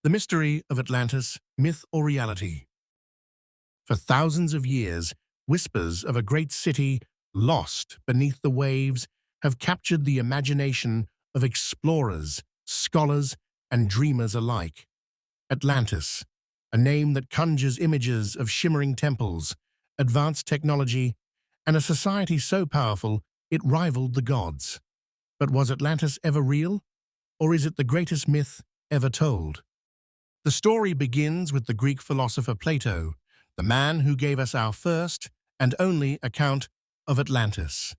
The mystery of Atlantis, myth or reality? For thousands of years, whispers of a great city lost beneath the waves have captured the imagination of explorers, scholars, and dreamers alike. Atlantis, a name that conjures images of shimmering temples, advanced technology, and a society so powerful it rivaled the gods. But was Atlantis ever real? Or is it the greatest myth ever told? The story begins with the Greek philosopher Plato, the man who gave us our first and only account of Atlantis.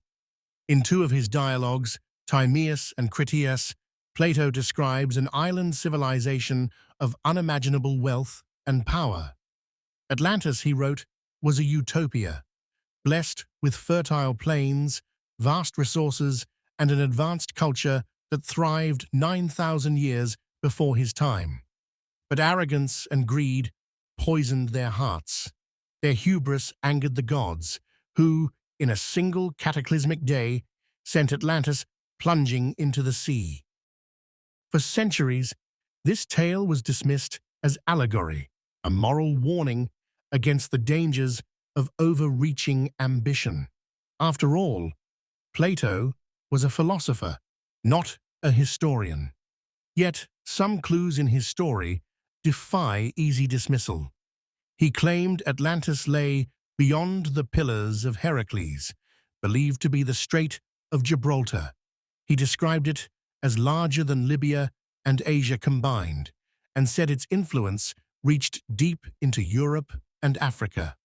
In two of his dialogues, Timaeus and Critias, Plato describes an island civilization of unimaginable wealth and power. Atlantis, he wrote, was a utopia, blessed with fertile plains, vast resources, and an advanced culture that thrived 9,000 years before his time. But arrogance and greed poisoned their hearts. Their hubris angered the gods, who, in a single cataclysmic day, sent Atlantis plunging into the sea. For centuries, this tale was dismissed as allegory, a moral warning against the dangers of overreaching ambition. After all, Plato was a philosopher, not a historian. Yet, some clues in his story defy easy dismissal. He claimed Atlantis lay beyond the Pillars of Heracles, believed to be the Strait of Gibraltar. He described it as larger than Libya and Asia combined, and said its influence reached deep into Europe and Africa.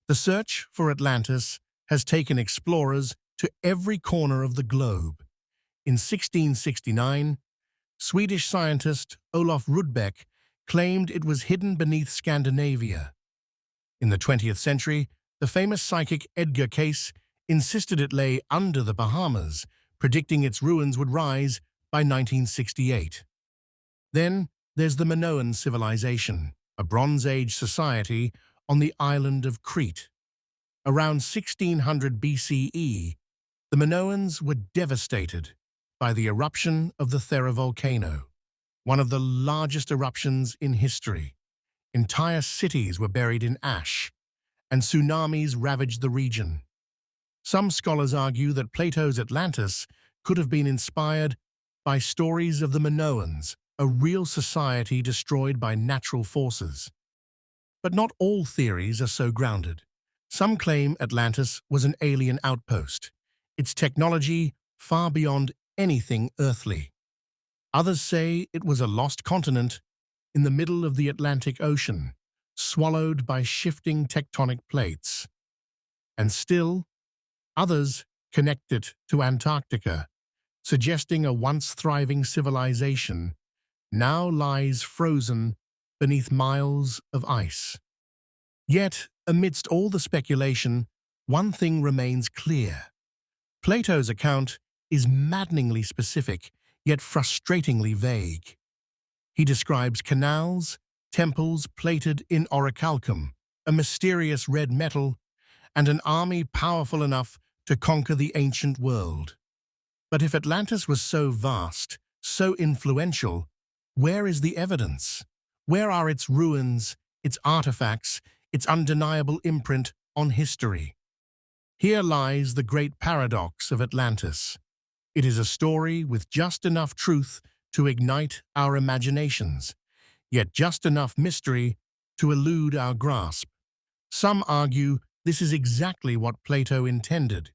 The search for Atlantis has taken explorers to every corner of the globe. In 1669, Swedish scientist Olof Rudbeck claimed it was hidden beneath Scandinavia. In the 20th century, the famous psychic Edgar Cayce insisted it lay under the Bahamas, predicting its ruins would rise by 1968. Then there's the Minoan civilization, a Bronze Age society on the island of Crete. Around 1600 BCE, the Minoans were devastated by the eruption of the Thera volcano, one of the largest eruptions in history. Entire cities were buried in ash, and tsunamis ravaged the region. Some scholars argue that Plato's Atlantis could have been inspired by stories of the Minoans, a real society destroyed by natural forces. But not all theories are so grounded. Some claim Atlantis was an alien outpost, its technology far beyond anything earthly. Others say it was a lost continent in the middle of the Atlantic Ocean, swallowed by shifting tectonic plates. And still, others connect it to Antarctica, suggesting a once thriving civilization now lies frozen beneath miles of ice. Yet, amidst all the speculation, one thing remains clear. Plato's account is maddeningly specific, yet frustratingly vague. He describes canals, temples plated in orichalcum, a mysterious red metal, and an army powerful enough to conquer the ancient world. But if Atlantis was so vast, so influential, where is the evidence? Where are its ruins, its artifacts, its undeniable imprint on history? Here lies the great paradox of Atlantis. It is a story with just enough truth to ignite our imaginations, yet just enough mystery to elude our grasp. Some argue this is exactly what Plato intended,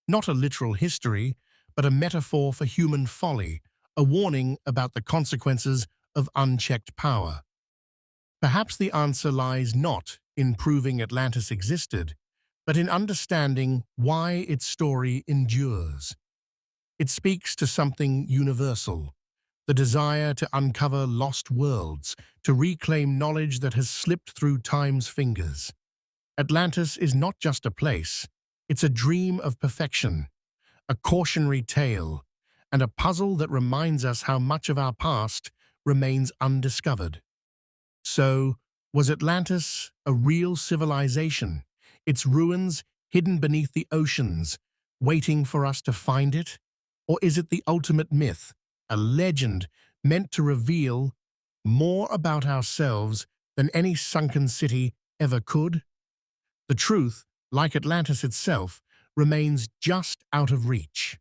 not a literal history, but a metaphor for human folly, a warning about the consequences of unchecked power. Perhaps the answer lies not in proving Atlantis existed, but in understanding why its story endures. It speaks to something universal, the desire to uncover lost worlds, to reclaim knowledge that has slipped through time's fingers. Atlantis is not just a place, it's a dream of perfection, a cautionary tale, and a puzzle that reminds us how much of our past remains undiscovered. So, was Atlantis a real civilization, its ruins hidden beneath the oceans, waiting for us to find it? Or is it the ultimate myth, a legend meant to reveal more about ourselves than any sunken city ever could? The truth, like Atlantis itself, remains just out of reach.